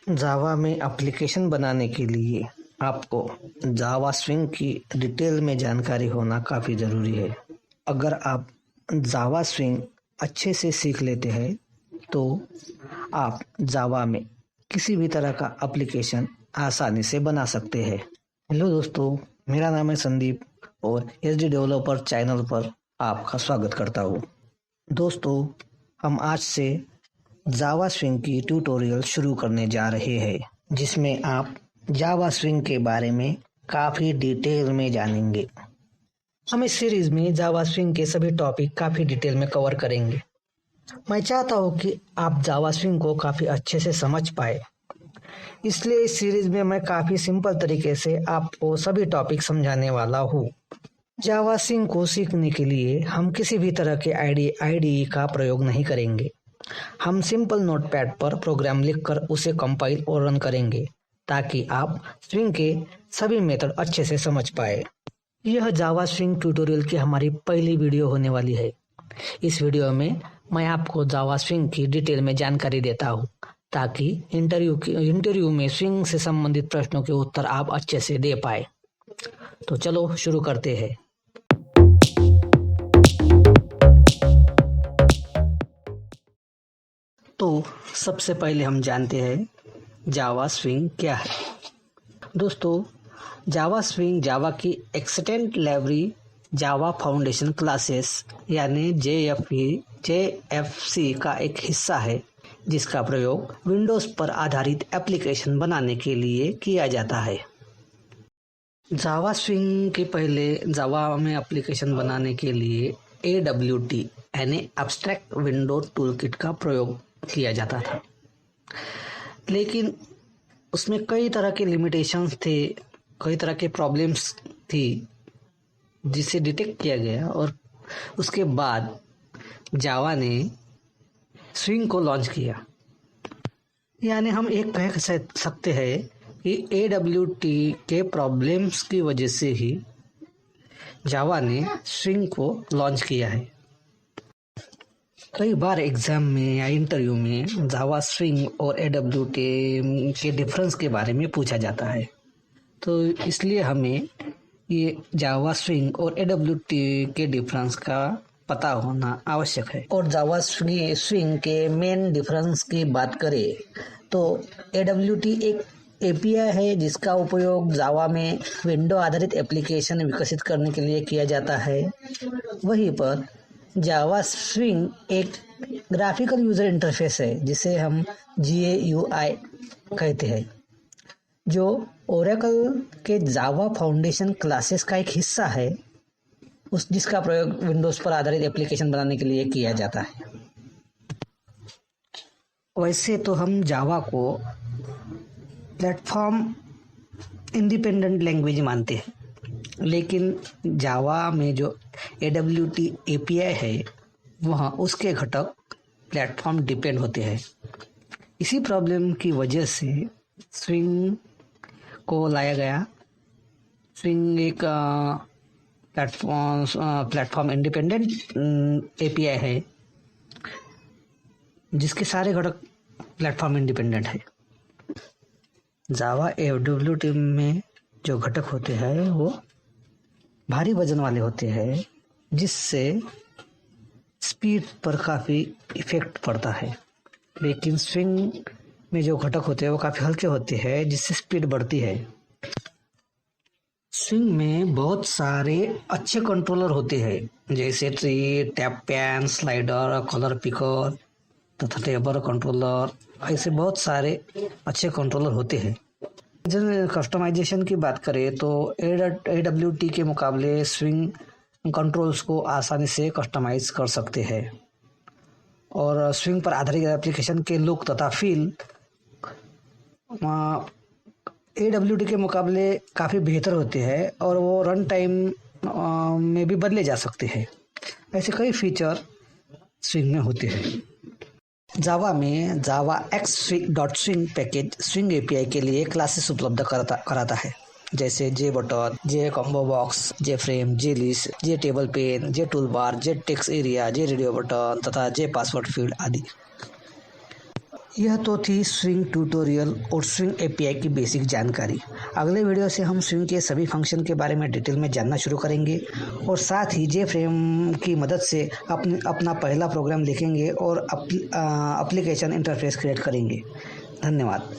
जावा में एप्लीकेशन बनाने के लिए आपको जावा स्विंग की डिटेल में जानकारी होना काफ़ी ज़रूरी है। अगर आप जावा स्विंग अच्छे से सीख लेते हैं तो आप जावा में किसी भी तरह का एप्लीकेशन आसानी से बना सकते हैं। हेलो दोस्तों, मेरा नाम है संदीप और एसडी डेवलपर चैनल पर आपका स्वागत करता हूँ। दोस्तों, हम आज से जावा स्विंग की ट्यूटोरियल शुरू करने जा रहे हैं, जिसमें आप जावा स्विंग के बारे में काफ़ी डिटेल में जानेंगे। हम इस सीरीज में जावा स्विंग के सभी टॉपिक काफ़ी डिटेल में कवर करेंगे। मैं चाहता हूँ कि आप जावा स्विंग को काफ़ी अच्छे से समझ पाए, इसलिए इस सीरीज में मैं काफ़ी सिंपल तरीके से आपको सभी टॉपिक समझाने वाला हूँ। जावा स्विंग को सीखने के लिए हम किसी भी तरह के आईडीई का प्रयोग नहीं करेंगे। हम सिंपल नोटपैड पर प्रोग्राम लिखकर उसे कंपाइल और रन करेंगे ताकि आप स्विंग के सभी मेथड अच्छे से समझ पाए। यह जावा स्विंग ट्यूटोरियल की हमारी पहली वीडियो होने वाली है। इस वीडियो में मैं आपको जावा स्विंग की डिटेल में जानकारी देता हूँ ताकि इंटरव्यू में स्विंग से संबंधित प्रश्नों के उत्तर आप अच्छे से दे पाए। तो चलो शुरू करते हैं। तो सबसे पहले हम जानते हैं जावा स्विंग क्या है। दोस्तों, जावा स्विंग जावा की एक्सटेंड लाइब्रेरी जावा फाउंडेशन क्लासेस यानी जेएफसी का एक हिस्सा है, जिसका प्रयोग विंडोज पर आधारित एप्लीकेशन बनाने के लिए किया जाता है। जावा स्विंग के पहले जावा में एप्लीकेशन बनाने के लिए AWT यानी एब्स्ट्रैक्ट विंडो टूलकिट का प्रयोग किया जाता था, लेकिन उसमें कई तरह के लिमिटेशंस थे, कई तरह के प्रॉब्लम्स थी, जिसे डिटेक्ट किया गया और उसके बाद जावा ने स्विंग को लॉन्च किया। यानी हम एक कह सकते हैं कि AWT के प्रॉब्लम्स की वजह से ही जावा ने स्विंग को लॉन्च किया है। कई बार एग्जाम में या इंटरव्यू में जावा स्विंग और AWT के डिफरेंस के बारे में पूछा जाता है, तो इसलिए हमें ये जावा स्विंग और AWT के डिफरेंस का पता होना आवश्यक है। और जावा स्विंग के मेन डिफरेंस की बात करें तो AWT एक API है जिसका उपयोग जावा में विंडो आधारित एप्लीकेशन विकसित करने के लिए किया जाता है। वहीं पर जावा स्विंग एक ग्राफिकल यूजर इंटरफेस है जिसे हम GUI कहते हैं, जो ओरेकल के जावा फाउंडेशन क्लासेस का एक हिस्सा है, जिसका प्रयोग विंडोज पर आधारित एप्लीकेशन बनाने के लिए किया जाता है। वैसे तो हम जावा को प्लेटफॉर्म इंडिपेंडेंट लैंग्वेज मानते हैं, लेकिन जावा में जो AWT API है वहाँ उसके घटक प्लेटफॉर्म डिपेंड होते हैं। इसी प्रॉब्लम की वजह से स्विंग को लाया गया। स्विंग एक प्लेटफॉर्म इंडिपेंडेंट API है जिसके सारे घटक प्लेटफॉर्म इंडिपेंडेंट है। जावा AWT में जो घटक होते हैं वो भारी वजन वाले होते हैं, जिससे स्पीड पर काफ़ी इफेक्ट पड़ता है, लेकिन स्विंग में जो घटक होते हैं वो काफ़ी हल्के होते हैं, जिससे स्पीड बढ़ती है। स्विंग में बहुत सारे अच्छे कंट्रोलर होते हैं, जैसे tree, tap pan, slider, colour picker तथा टेबल कंट्रोलर। ऐसे बहुत सारे अच्छे कंट्रोलर होते हैं। जब कस्टमाइजेशन की बात करें तो AWT के मुकाबले स्विंग कंट्रोल्स को आसानी से कस्टमाइज कर सकते हैं और स्विंग पर आधारित एप्लीकेशन के लुक तथा फील AWT के मुकाबले काफ़ी बेहतर होते हैं और वो रन टाइम में भी बदले जा सकते हैं। ऐसे कई फीचर स्विंग में होते हैं। जावा में जावा X.Swing पैकेज स्विंग API के लिए क्लासेस उपलब्ध कराता है, जैसे जे बटन, जे कॉम्बो बॉक्स, जे फ्रेम, जे लिस्ट, जे टेबल पेन, जे टूल बार, जे टेक्स्ट एरिया, जे रेडियो बटन तथा जे पासवर्ड फील्ड आदि। यह तो थी स्विंग ट्यूटोरियल और स्विंग एपीआई की बेसिक जानकारी। अगले वीडियो से हम स्विंग के सभी फंक्शन के बारे में डिटेल में जानना शुरू करेंगे और साथ ही जे फ्रेम की मदद से अपना पहला प्रोग्राम लिखेंगे और एप्लीकेशन इंटरफेस क्रिएट करेंगे। धन्यवाद।